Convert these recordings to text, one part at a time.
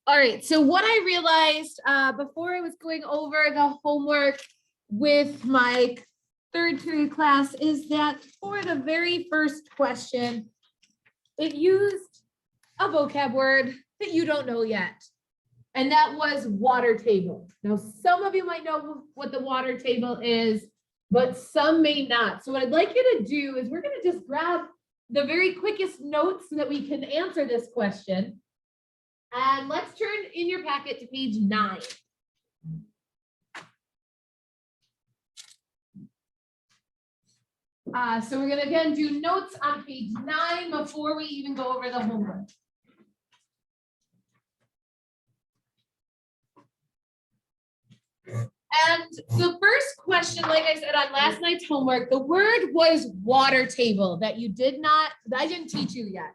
All right, so what I realized before I was going over the homework with my third period class is that for the very first question, it used a vocab word that you don't know yet, and that was water table. Now, some of you might know what the water table is, but some may not. So what I'd like you to do is we're going to just grab the very quickest notes so that we can answer this question. And let's turn in your packet to page 9. So we're going to again do notes on page 9 before we even go over the homework. And the first question, like I said on last night's homework, the word was water table that I didn't teach you yet.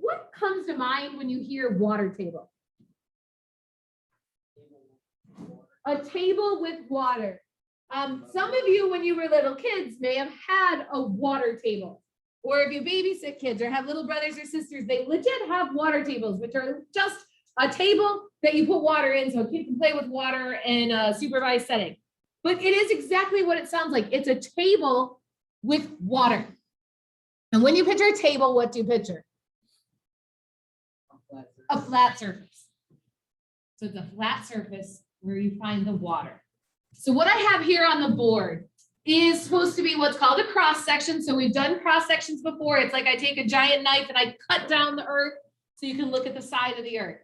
What comes to mind when you hear water table? A table with water. Some of you, when you were little kids, may have had a water table. Or if you babysit kids or have little brothers or sisters, they legit have water tables, which are just a table that you put water in so a kid can play with water in a supervised setting. But it is exactly what it sounds like. It's a table with water. And when you picture a table, what do you picture? A flat surface. So it's a flat surface where you find the water. So what I have here on the board is supposed to be what's called a cross section. So we've done cross sections before. It's like I take a giant knife and I cut down the earth so you can look at the side of the earth.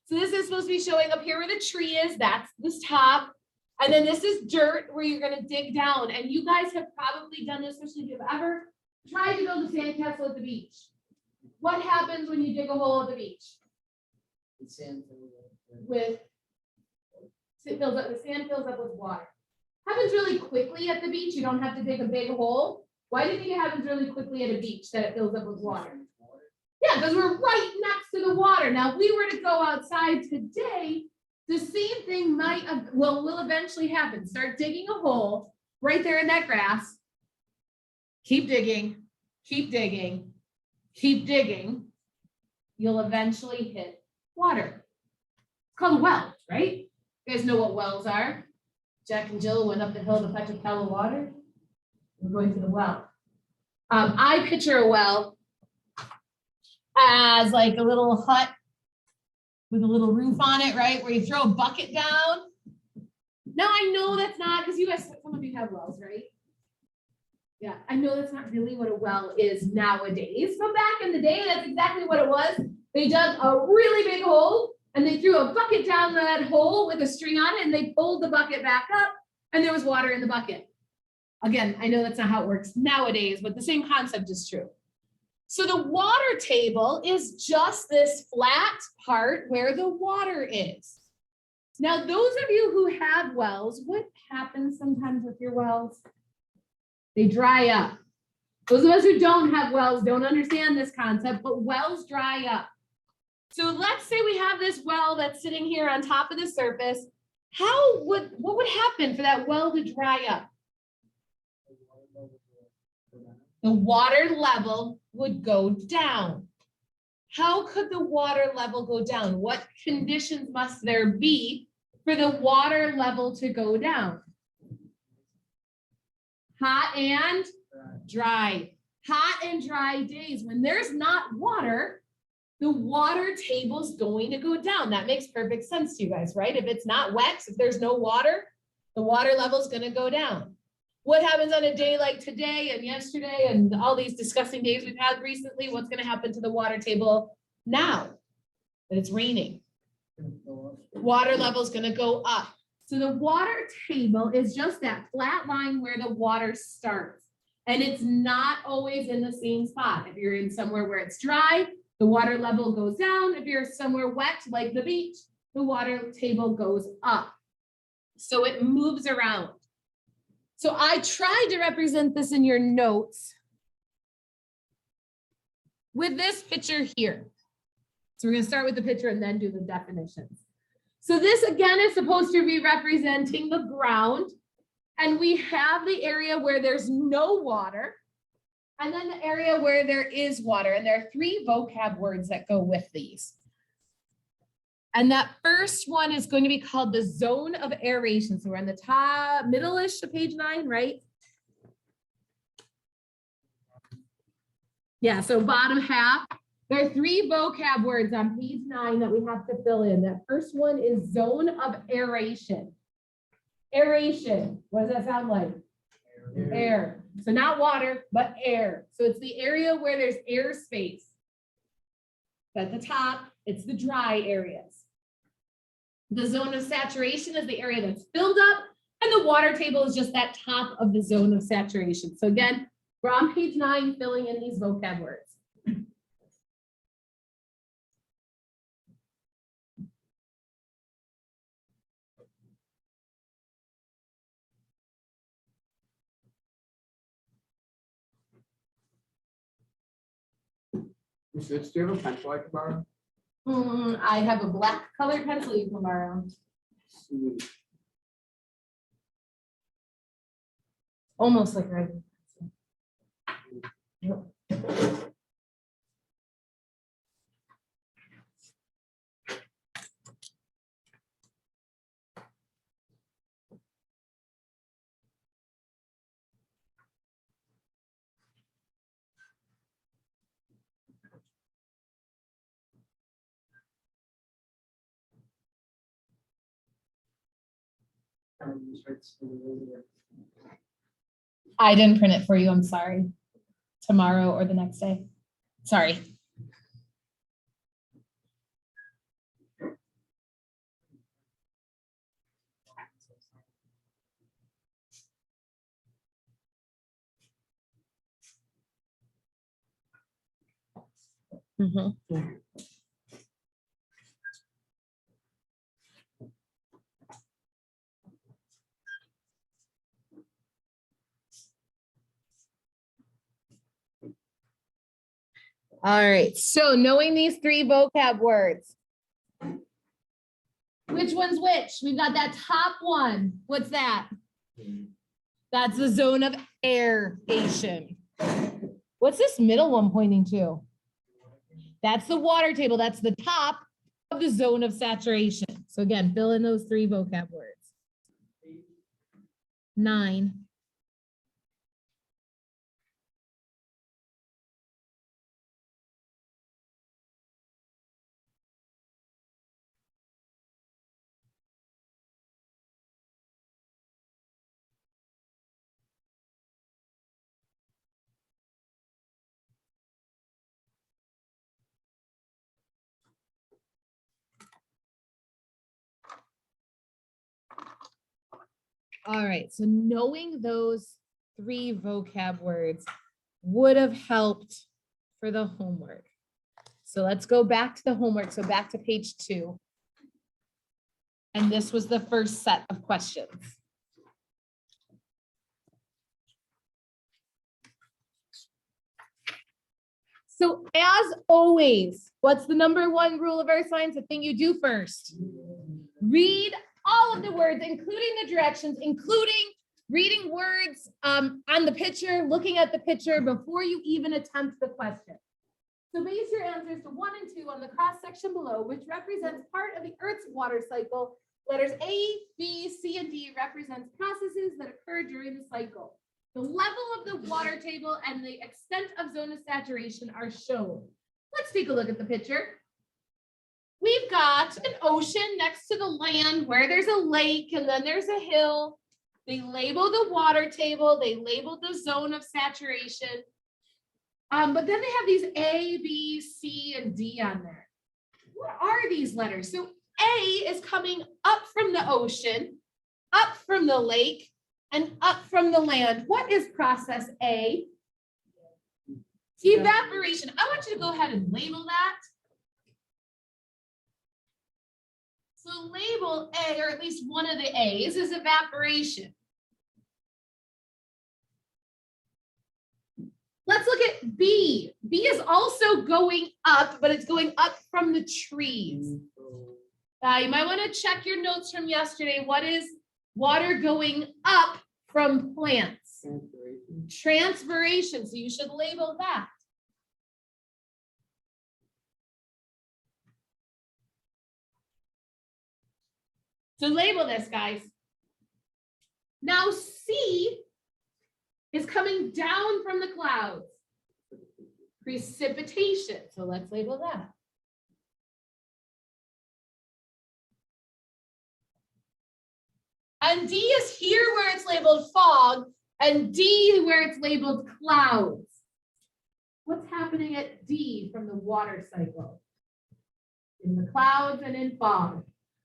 So this is supposed to be showing up here where the tree is. That's this top. And then this is dirt where you're going to dig down. And you guys have probably done this, especially if you've ever tried to build a sandcastle at the beach. What happens when you dig a hole at the beach? The sand fills up with water. Happens really quickly at the beach. You don't have to dig a big hole. Why do you think it happens really quickly at a beach that it fills up with water? Yeah, because we're right next to the water. Now, if we were to go outside today, the same thing will eventually happen. Start digging a hole right there in that grass. Keep digging, keep digging, keep digging. You'll eventually hit water. It's called a well, right? You guys know what wells are. Jack and Jill went up the hill to fetch a pail of water. We're going to the well. I picture a well as like a little hut with a little roof on it, right? Where you throw a bucket down. Now I know that's not, because you guys, some of you have wells, right? Yeah, I know that's not really what a well is nowadays. But back in the day, that's exactly what it was. They dug a really big hole and they threw a bucket down that hole with a string on it and they pulled the bucket back up and there was water in the bucket. Again, I know that's not how it works nowadays, but the same concept is true. So the water table is just this flat part where the water is. Now, those of you who have wells, what happens sometimes with your wells? They dry up. Those of us who don't have wells don't understand this concept, but wells dry up. So let's say we have this well that's sitting here on top of the surface. What would happen for that well to dry up? The water level would go down. How could the water level go down? What conditions must there be for the water level to go down? Hot and dry. Hot and dry days. When there's not water, the water table is going to go down. That makes perfect sense to you guys, right? If it's not wet, if there's no water, the water level is going to go down. What happens on a day like today and yesterday and all these disgusting days we've had recently? What's going to happen to the water table now that it's raining? Water level is going to go up. So the water table is just that flat line where the water starts. And it's not always in the same spot. If you're in somewhere where it's dry, the water level goes down. If you're somewhere wet, like the beach, the water table goes up. So it moves around. So I tried to represent this in your notes with this picture here. So we're going to start with the picture and then do the definitions. So this again is supposed to be representing the ground. And we have the area where there's no water. And then the area where there is water. And there are 3 vocab words that go with these. And that first one is going to be called the zone of aeration. So we're on the top, middle-ish of page 9, right? Yeah, so bottom half. There are 3 vocab words on page 9 that we have to fill in. That first one is zone of aeration. Aeration, what does that sound like? Air. So not water, but air. So it's the area where there's air space. At the top, it's the dry areas. The zone of saturation is the area that's filled up, and the water table is just that top of the zone of saturation. So again, we're on page 9 filling in these vocab words. Do you have a pencil I can borrow? I have a black colored pencil you can borrow. Sweet. Almost like writing. Yep. I didn't print it for you. I'm sorry. Tomorrow or the next day. Sorry. All right, so knowing these 3 vocab words. Which one's which? We've got that top one. What's that? That's the zone of aeration. What's this middle one pointing to? That's the water table. That's the top of the zone of saturation. So again, fill in those 3 vocab words. 9. All right, so knowing those 3 vocab words would have helped for the homework. So let's go back to the homework. So back to page 2. And this was the first set of questions. So as always, what's the #1 rule of earth science? The thing you do first. Read all of the words, including the directions, including reading words on the picture, looking at the picture before you even attempt the question. So base your answers to 1 and 2 on the cross section below, which represents part of the Earth's water cycle. Letters A, B, C, and D represents processes that occur during the cycle. The level of the water table and the extent of zone of saturation are shown. Let's take a look at the picture. We've got an ocean next to the land where there's a lake and then there's a hill. They label the water table. They label the zone of saturation. But then they have these A, B, C, and D on there. What are these letters? So A is coming up from the ocean, up from the lake, and up from the land. What is process A? Evaporation. I want you to go ahead and label that. So label A, or at least one of the A's, is evaporation. Let's look at B. B is also going up, but it's going up from the trees. You might want to check your notes from yesterday. What is water going up from plants? Transpiration. So you should label that. So label this, guys. Now C is coming down from the clouds. Precipitation. So let's label that. And D is here where it's labeled fog, and D where it's labeled clouds. What's happening at D from the water cycle? In the clouds and in fog.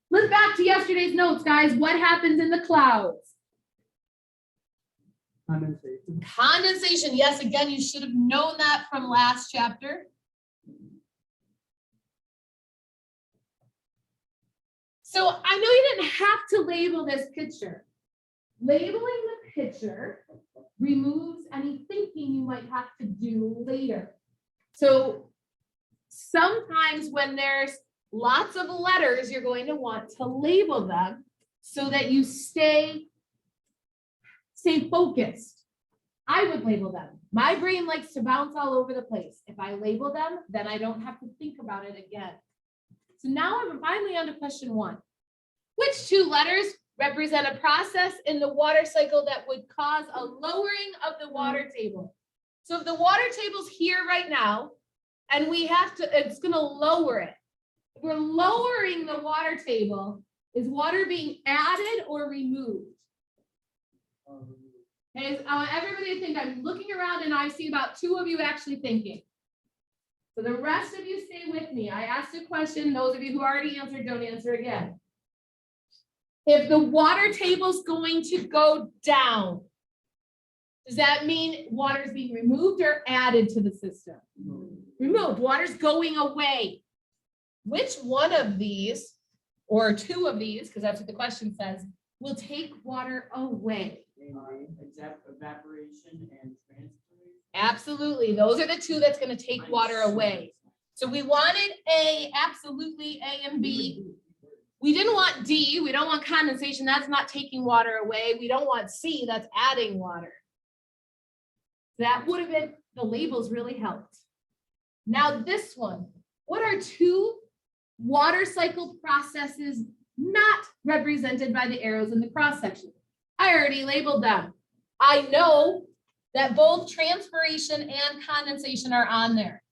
Look back to yesterday's notes, guys. What happens in the clouds? Condensation. Condensation. Yes, again, you should have known that from last chapter. So I know you didn't have to label this picture. Labeling the picture removes any thinking you might have to do later. So sometimes when there's lots of letters, you're going to want to label them so that you stay focused. I would label them. My brain likes to bounce all over the place. If I label them, then I don't have to think about it again. So now I'm finally on to question 1. Which 2 letters represent a process in the water cycle that would cause a lowering of the water table? So if the water table's here right now, and we have to, it's going to lower it. If we're lowering the water table, is water being added or removed? Okay, I want everybody to think. I'm looking around and I see about 2 of you actually thinking. So the rest of you stay with me. I asked a question. Those of you who already answered, don't answer again. If the water table's going to go down, does that mean water is being removed or added to the system? Removed. Water's going away. Which one of these, or 2 of these, because that's what the question says, will take water away? Evaporation and transpiration. Absolutely. Those are the 2 that's going to take water away. So we wanted A, absolutely, A and B. We didn't want D. We don't want condensation. That's not taking water away. We don't want C. That's adding water. That would have been, the labels really helped. Now this one, what are 2 water cycle processes not represented by the arrows in the cross section? I already labeled them. I know that both transpiration and condensation are on there.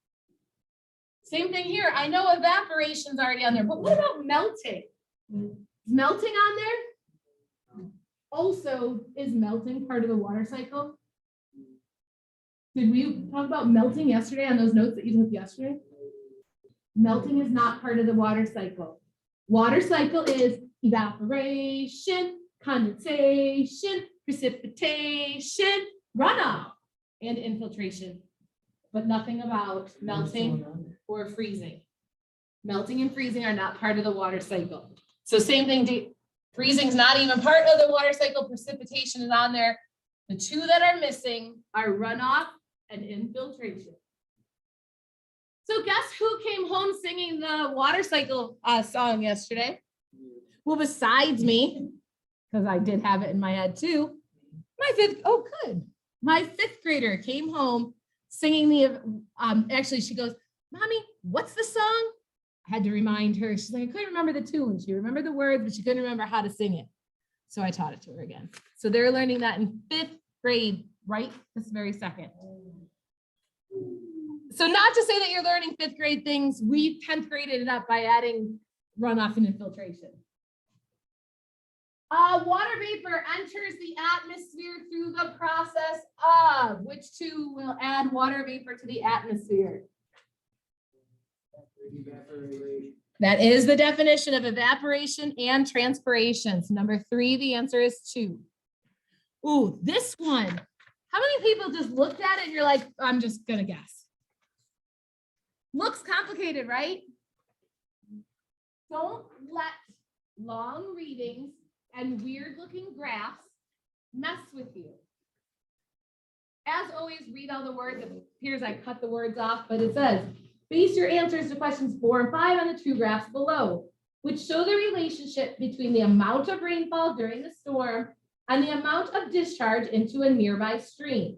Same thing here. I know evaporation's already on there, but what about melting? Is melting on there? Also, is melting part of the water cycle? Did we talk about melting yesterday on those notes that you took yesterday? Melting is not part of the water cycle. Water cycle is evaporation, condensation, precipitation, runoff, and infiltration, but nothing about melting or freezing. Melting and freezing are not part of the water cycle. So same thing, freezing is not even part of the water cycle. Precipitation is on there. The 2 that are missing are runoff and infiltration. So guess who came home singing the water cycle song yesterday? Well, besides me, because I did have it in my head too. My 5th grader came home singing the, actually she goes, Mommy, what's the song? I had to remind her. She's like, I couldn't remember the tune. She remembered the words, but she couldn't remember how to sing it. So I taught it to her again. So they're learning that in 5th grade, right this very second. So not to say that you're learning 5th grade things, we 10th graded it up by adding runoff and infiltration. Water vapor enters the atmosphere through the process of, which 2 will add water vapor to the atmosphere? That is the definition of evaporation and transpiration. So number 3, the answer is 2. Ooh, this one. How many people just looked at it and you're like, I'm just gonna guess? Looks complicated, right? Don't let long readings and weird looking graphs mess with you. As always, read all the words. It appears I cut the words off, but it says, base your answers to questions 4 and 5 on the 2 graphs below, which show the relationship between the amount of rainfall during the storm and the amount of discharge into a nearby stream.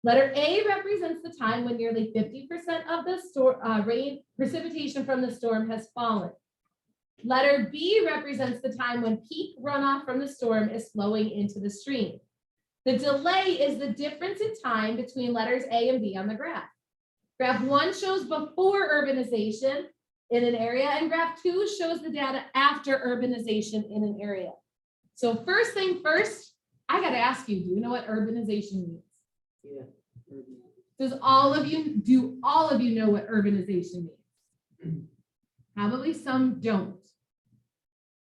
Letter A represents the time when nearly 50% of the rain precipitation from the storm has fallen. Letter B represents the time when peak runoff from the storm is flowing into the stream. The delay is the difference in time between letters A and B on the graph. Graph 1 shows before urbanization in an area, and graph 2 shows the data after urbanization in an area. So first thing first, I got to ask you, do you know what urbanization means? Yeah. Do all of you know what urbanization means? Probably some don't.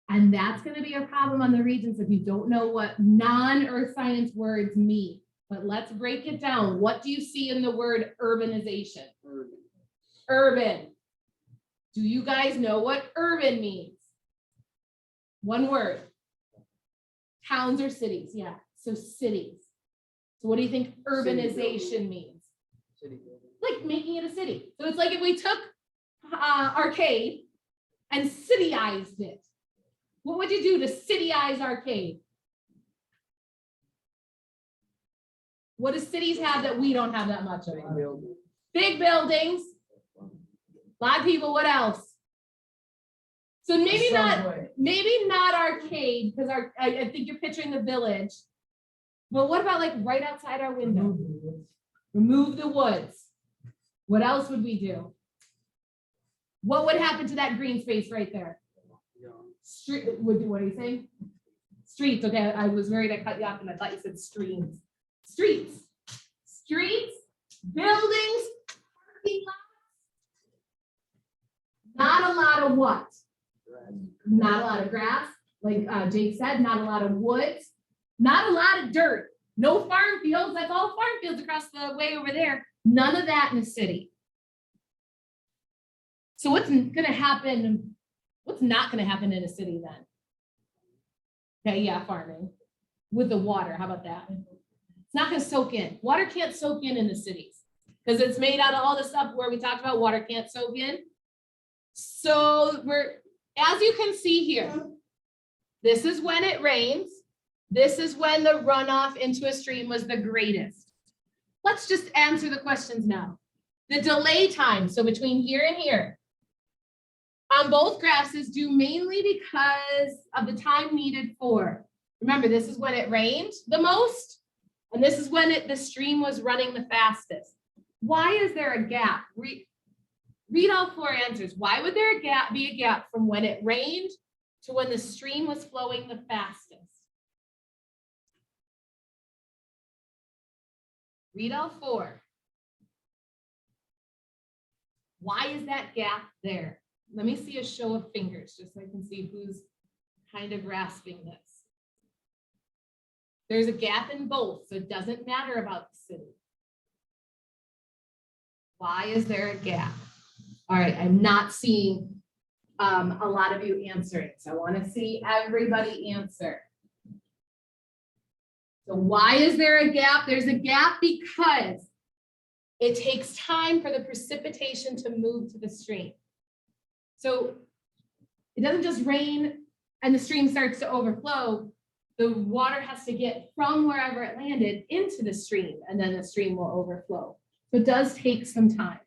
And that's going to be a problem on the Regents if you don't know what non-earth science words mean. But let's break it down. What do you see in the word urbanization? Urban. Do you guys know what urban means? One word. Towns or cities? Yeah, so cities. So what do you think urbanization means? City building. Like making it a city. So it's like if we took arcade and cityized it. What would you do to cityize arcade? What do cities have that we don't have that much of? Big buildings. A lot of people. What else? So maybe not arcade, because I think you're picturing the village. But what about like right outside our window? Remove the woods. What else would we do? What would happen to that green space right there? Street. What are you saying? Streets. Okay, I was worried I cut you off and I thought you said streams. Streets. Streets, buildings, parking lots. Not a lot of what? Not a lot of grass. Like Jake said, not a lot of woods. Not a lot of dirt. No farm fields. That's all farm fields across the way over there. None of that in the city. So what's going to happen? What's not going to happen in a city then? Okay, yeah, farming. With the water, how about that? It's not going to soak in. Water can't soak in the cities because it's made out of all the stuff where we talked about water can't soak in. So as you can see here, this is when it rains. This is when the runoff into a stream was the greatest. Let's just answer the questions now. The delay time, so between here and here, on both graphs is due mainly because of the time needed for, remember, this is when it rained the most, and this is when the stream was running the fastest. Why is there a gap? Read all four answers. Why would there be a gap from when it rained to when the stream was flowing the fastest? Read all four. Why is that gap there? Let me see a show of fingers just so I can see who's kind of grasping this. There's a gap in both, so it doesn't matter about the city. Why is there a gap? All right, I'm not seeing a lot of you answering, so I want to see everybody answer. So why is there a gap? There's a gap because it takes time for the precipitation to move to the stream. So it doesn't just rain and the stream starts to overflow. The water has to get from wherever it landed into the stream, and then the stream will overflow. So it does take some time.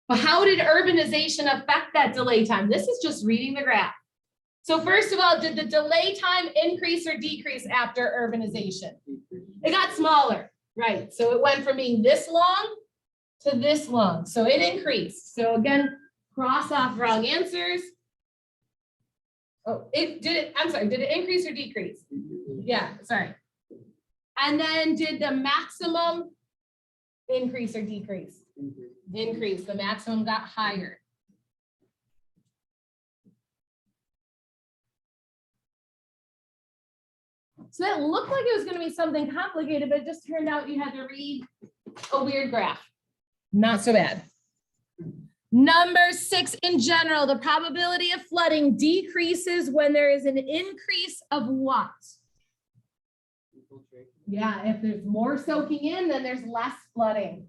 But how did urbanization affect that delay time? This is just reading the graph. So first of all, did the delay time increase or decrease after urbanization? It got smaller, right? So it went from being this long to this long. So it increased. So again, cross off wrong answers. Oh, I'm sorry, did it increase or decrease? Yeah, sorry. And then did the maximum increase or decrease? Increase. The maximum got higher. So that looked like it was going to be something complicated, but it just turned out you had to read a weird graph. Not so bad. Number 6, in general, the probability of flooding decreases when there is an increase of what? Yeah, if there's more soaking in, then there's less flooding.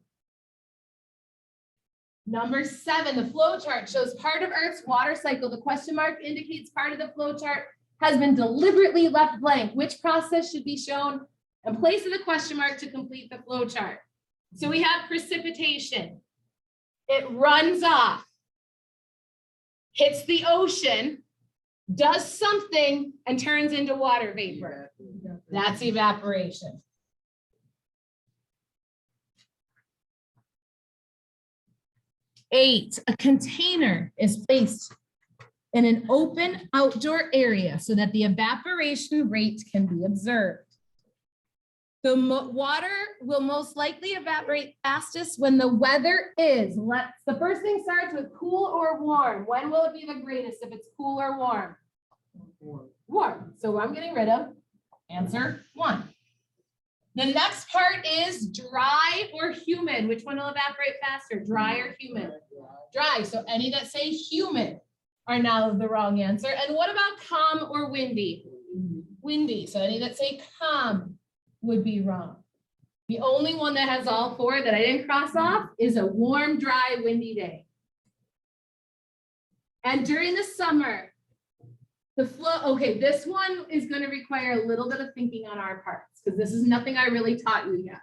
Number 7, the flow chart shows part of Earth's water cycle. The question mark indicates part of the flow chart has been deliberately left blank. Which process should be shown in place of the question mark to complete the flow chart? So we have precipitation. It runs off. hits the ocean, does something, and turns into water vapor. That's evaporation. Eight, a container is placed in an open outdoor area so that the evaporation rate can be observed. The water will most likely evaporate fastest when the weather is, the first thing starts with cool or warm. When will it be the greatest if it's cool or warm? Warm. So I'm getting rid of answer 1. The next part is dry or humid. Which one will evaporate faster, dry or humid? Dry. So any that say humid are now the wrong answer. And what about calm or windy? Windy. So any that say calm would be wrong. The only one that has all 4 that I didn't cross off is a warm, dry, windy day. And during the summer, the flow, okay, this one is going to require a little bit of thinking on our parts because this is nothing I really taught you yet.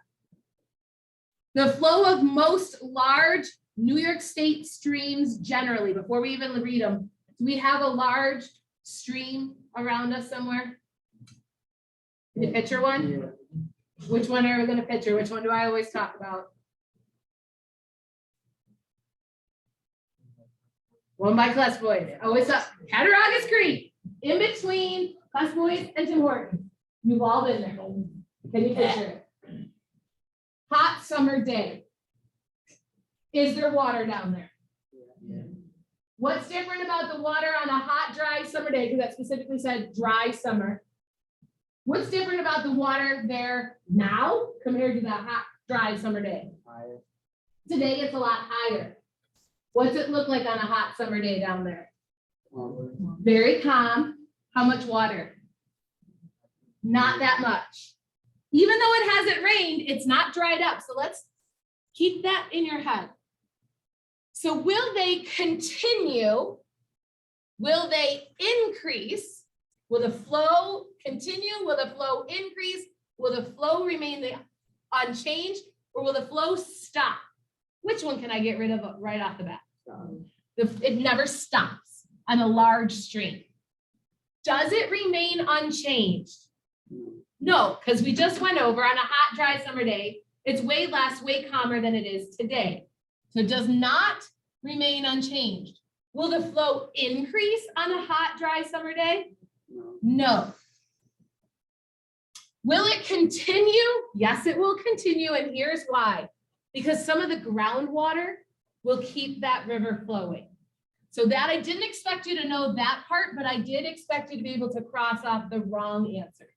The flow of most large New York State streams generally, before we even read them, do we have a large stream around us somewhere? Can you picture one? Yeah. Which one are we going to picture? Which one do I always talk about? One by Class Boys. Always up. Cattaraugus Creek. In between Class Boys and Tim Hortons. You've all been there. Can you picture it? Hot summer day. Is there water down there? Yeah. What's different about the water on a hot, dry summer day? Because that specifically said dry summer. What's different about the water there now compared to that hot, dry summer day? Higher. Today it's a lot higher. What's it look like on a hot summer day down there? Very calm. How much water? Not that much. Even though it hasn't rained, it's not dried up. So let's keep that in your head. So will they continue? Will they increase? Will the flow continue? Will the flow increase? Will the flow remain unchanged? Or will the flow stop? Which one can I get rid of right off the bat? It never stops on a large stream. Does it remain unchanged? No, because we just went over on a hot, dry summer day, it's way less, way calmer than it is today. So it does not remain unchanged. Will the flow increase on a hot, dry summer day? No. Will it continue? Yes, it will continue, and here's why. Because some of the groundwater will keep that river flowing. So that I didn't expect you to know that part, but I did expect you to be able to cross off the wrong answers.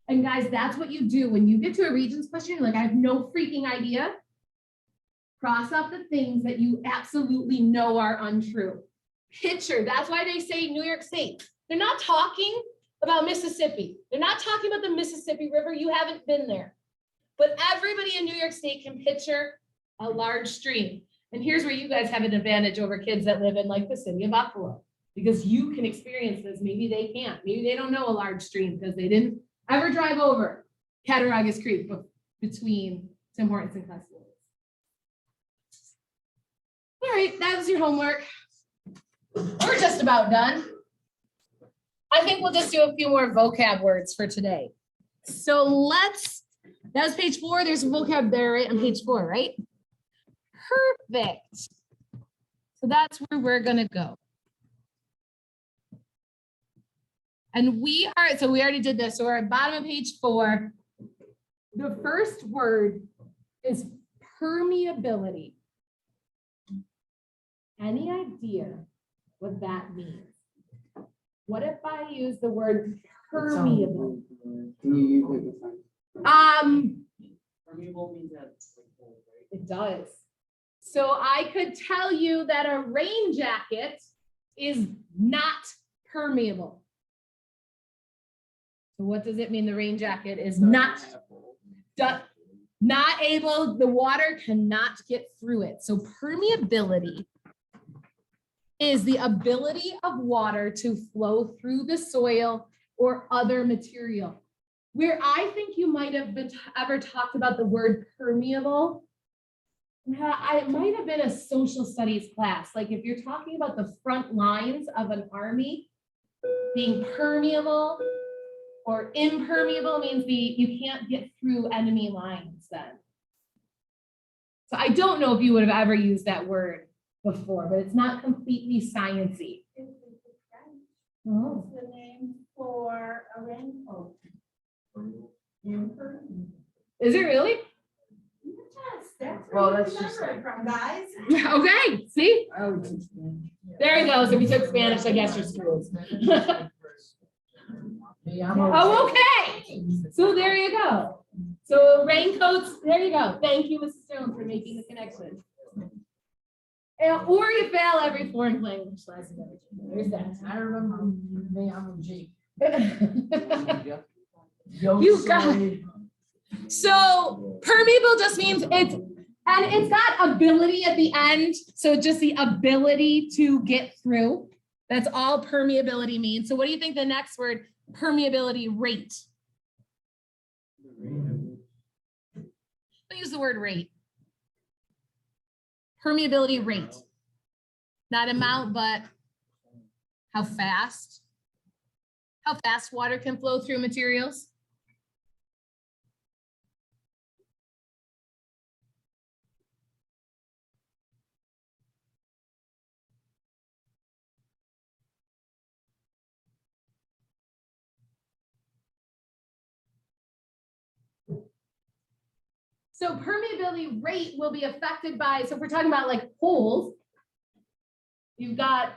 And guys, that's what you do when you get to a Regents question, like I have no freaking idea. Cross off the things that you absolutely know are untrue. Picture, that's why they say New York State. They're not talking about Mississippi. They're not talking about the Mississippi River. You haven't been there. But everybody in New York State can picture a large stream. And here's where you guys have an advantage over kids that live in like the city of Buffalo, because you can experience this. Maybe they can't. Maybe they don't know a large stream because they didn't ever drive over Cattaraugus Creek between Tim Hortons and Class Boys. All right, that was your homework. We're just about done. I think we'll just do a few more vocab words for today. So that was page 4. There's a vocab there right on page 4, right? Perfect. So that's where we're going to go. And we already did this. So we're at bottom of page 4. The first word is permeability. Any idea what that means? What if I use the word permeable? Can you use it in a sentence? Permeable means that it's like cold, right? It does. So I could tell you that a rain jacket is not permeable. So what does it mean? The rain jacket is not able, the water cannot get through it. So permeability is the ability of water to flow through the soil or other material. Where I think you might have ever talked about the word permeable Yeah, it might have been a social studies class. Like if you're talking about the front lines of an army being permeable or impermeable means you can't get through enemy lines then. So I don't know if you would have ever used that word before, but it's not completely sciencey. Oh. What's the name for a raincoat? Is it really? Yes, that's Well, where you that's just remember it from, guys. Okay, see? I would teach them. There he goes. If you took Spanish, I guess you're screwed. Yeah, I'm Oh, okay. So there you go. So raincoats, there you go. Thank you, Mrs. Jones, for making the connection. Or you fail every foreign language lesson. There's that. I remember me, I'm a G. You got it. So permeable just means it's got ability at the end. So just the ability to get through. That's all permeability means. So what do you think the next word, permeability rate? I'll use the word rate. Permeability rate. Not amount, but how fast water can flow through materials. So permeability rate will be affected by, so if we're talking about like holes, you've got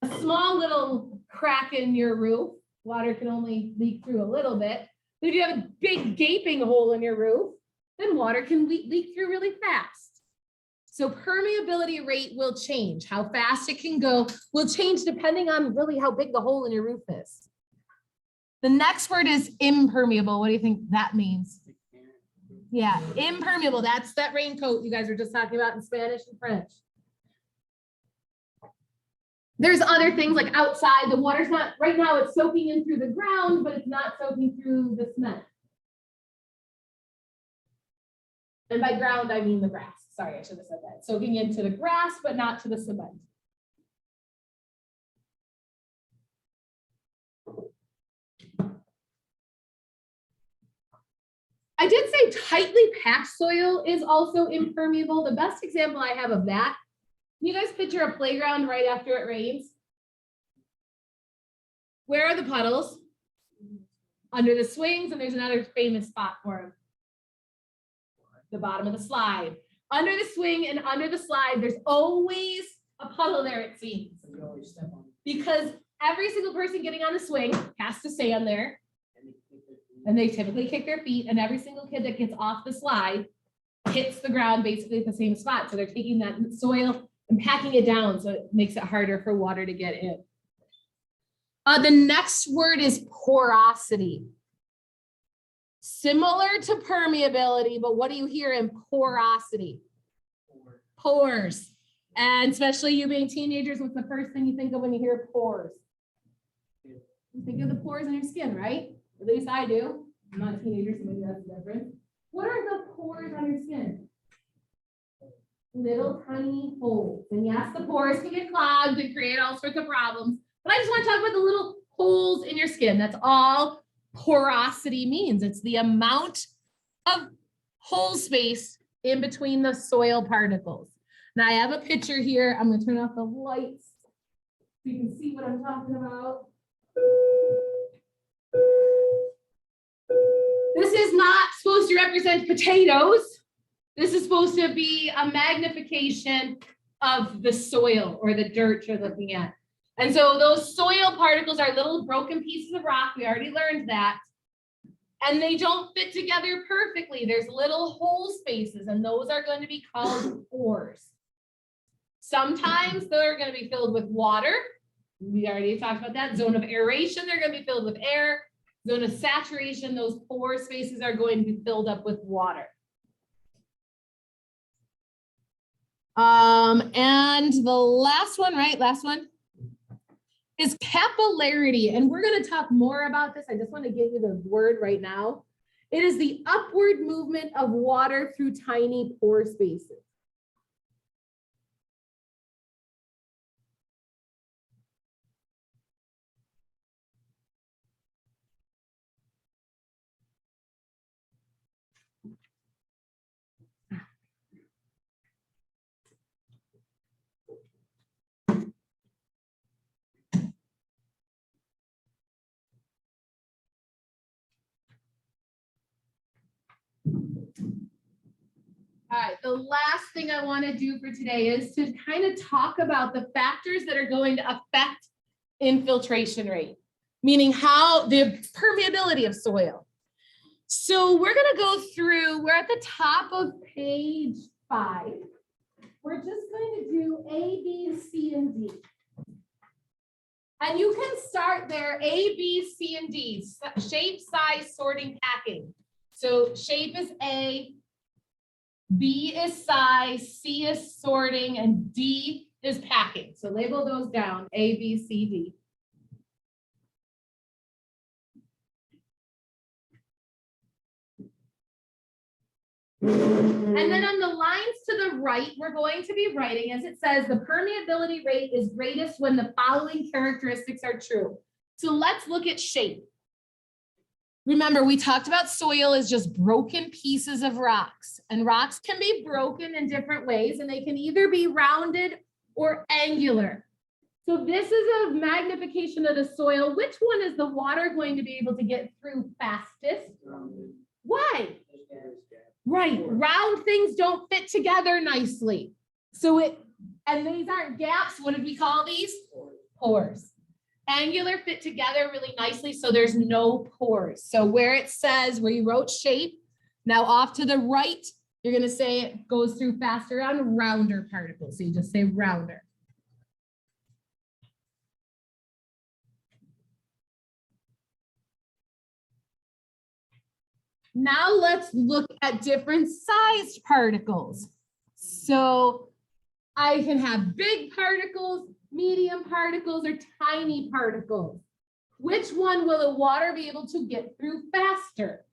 a small little crack in your roof. Water can only leak through a little bit. If you have a big gaping hole in your roof, then water can leak through really fast. So permeability rate will change. How fast it can go will change depending on really how big the hole in your roof is. The next word is impermeable. What do you think that means? Yeah, impermeable. That's that raincoat you guys were just talking about in Spanish and French. There's other things like outside, the water's not, right now it's soaking in through the ground, but it's not soaking through the cement. And by ground, I mean the grass. Sorry, I should have said that. Soaking into the grass, but not to the cement. I did say tightly packed soil is also impermeable. The best example I have of that, can you guys picture a playground right after it rains? Where are the puddles? Under the swings, and there's another famous spot for them. The bottom of the slide. Under the swing and under the slide, there's always a puddle there, it seems. Because every single person getting on the swing has to stand there. And they typically kick their feet, and every single kid that gets off the slide hits the ground basically at the same spot. So they're taking that soil and packing it down, so it makes it harder for water to get in. The next word is porosity. Similar to permeability, but what do you hear in porosity? Pores. And especially you being teenagers, what's the first thing you think of when you hear pores? You think of the pores in your skin, right? At least I do. I'm not a teenager, so maybe that's different. What are the pores on your skin? Little tiny holes. And yes, the pores can get clogged and create all sorts of problems. But I just want to talk about the little holes in your skin. That's all porosity means. It's the amount of hole space in between the soil particles. Now I have a picture here. I'm going to turn off the lights so you can see what I'm talking about. This is not supposed to represent potatoes. This is supposed to be a magnification of the soil or the dirt you're looking at. And so those soil particles are little broken pieces of rock. We already learned that. And they don't fit together perfectly. There's little hole spaces, and those are going to be called pores. Sometimes they're going to be filled with water. We already talked about that. Zone of aeration, they're going to be filled with air. Zone of saturation, those pore spaces are going to be filled up with water. And the last one, right? Last one is capillarity. And we're going to talk more about this. I just want to give you the word right now. It is the upward movement of water through tiny pore spaces. All right, the last thing I want to do for today is to kind of talk about the factors that are going to affect infiltration rate, meaning how the permeability of soil. So we're going to go through, we're at the top of page 5. We're just going to do A, B, C, and D. And you can start there, A, B, C, and D, shape, size, sorting, packing. So shape is A, B is size, C is sorting, and D is packing. So label those down, A, B, C, D. And then on the lines to the right, we're going to be writing, as it says, the permeability rate is greatest when the following characteristics are true. So let's look at shape. Remember, we talked about soil as just broken pieces of rocks, and rocks can be broken in different ways, and they can either be rounded or angular. So this is a magnification of the soil. Which one is the water going to be able to get through fastest? Why? Right, round things don't fit together nicely. So and these aren't gaps. What did we call these? Pores. Angular fit together really nicely, so there's no pores. So where it says, where you wrote shape, now off to the right, you're gonna say it goes through faster on rounder particles. So you just say rounder. Now let's look at different sized particles. So I can have big particles, medium particles, or tiny particles. Which one will the water be able to get through faster?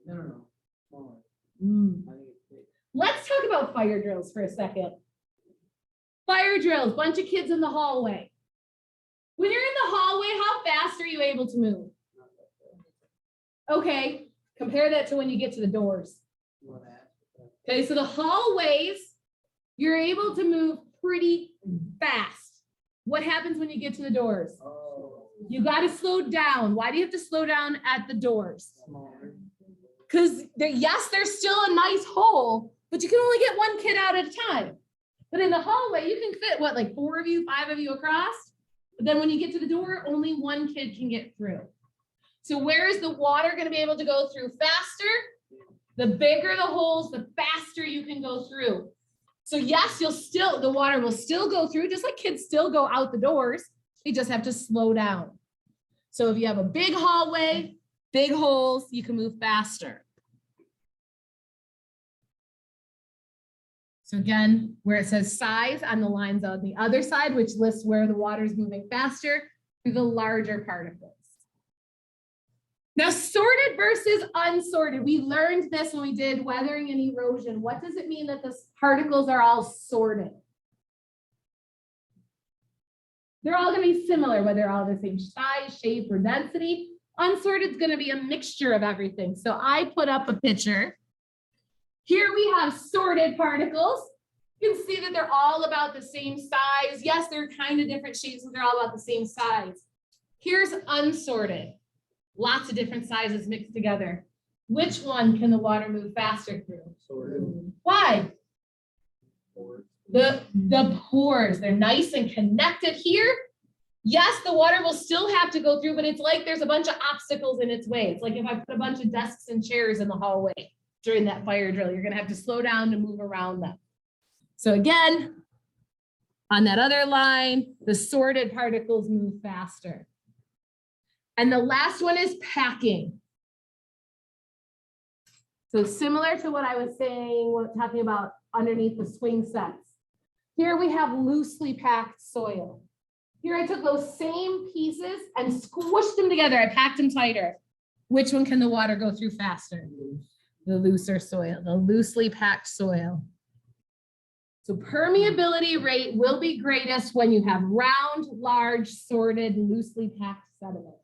No. Smaller. Mm. I think it's big. Let's talk about fire drills for a second. Fire drills, bunch of kids in the hallway. When you're in the hallway, how fast are you able to move? Not that big. Okay, compare that to when you get to the doors. You wanna ask? Okay, so the hallways, you're able to move pretty fast. What happens when you get to the doors? Oh. You got to slow down. Why do you have to slow down at the doors? Smaller. Because yes, there's still a nice hole, but you can only get one kid out at a time. But in the hallway, you can fit what, like 4 of you, 5 of you across? But then when you get to the door, only one kid can get through. So where is the water going to be able to go through faster? The bigger the holes, the faster you can go through. So yes, the water will still go through, just like kids still go out the doors. They just have to slow down. So if you have a big hallway, big holes, you can move faster. So again, where it says size on the lines on the other side, which lists where the water is moving faster, through the larger particles. Now, sorted versus unsorted. We learned this when we did weathering and erosion. What does it mean that the particles are all sorted? They're all going to be similar, whether they're all the same size, shape, or density. Unsorted is going to be a mixture of everything. So I put up a picture. Here we have sorted particles. You can see that they're all about the same size. Yes, they're kind of different shapes, but they're all about the same size. Here's unsorted. Lots of different sizes mixed together. Which one can the water move faster through? Sorted. Why? Pores. The pores, they're nice and connected here. Yes, the water will still have to go through, but it's like there's a bunch of obstacles in its way. It's like if I put a bunch of desks and chairs in the hallway during that fire drill, you're gonna have to slow down to move around them. So again, on that other line, the sorted particles move faster. And the last one is packing. So similar to what I was saying, talking about underneath the swing sets. Here we have loosely packed soil. Here I took those same pieces and squished them together. I packed them tighter. Which one can the water go through faster? The looser soil, the loosely packed soil. So permeability rate will be greatest when you have round, large, sorted, loosely packed sediments.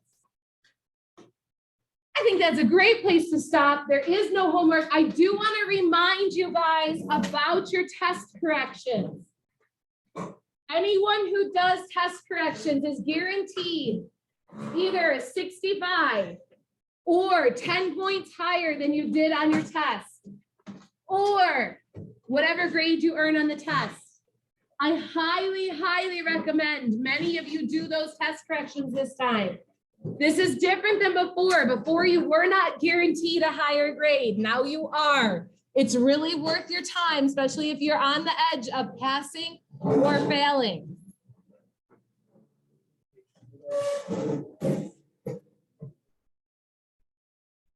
I think that's a great place to stop. There is no homework. I do want to remind you guys about your test corrections. Anyone who does test corrections is guaranteed either a 65 or 10 points higher than you did on your test, or whatever grade you earn on the test. I highly, highly recommend many of you do those test corrections this time. This is different than before. Before you were not guaranteed a higher grade. Now you are. It's really worth your time, especially if you're on the edge of passing or failing.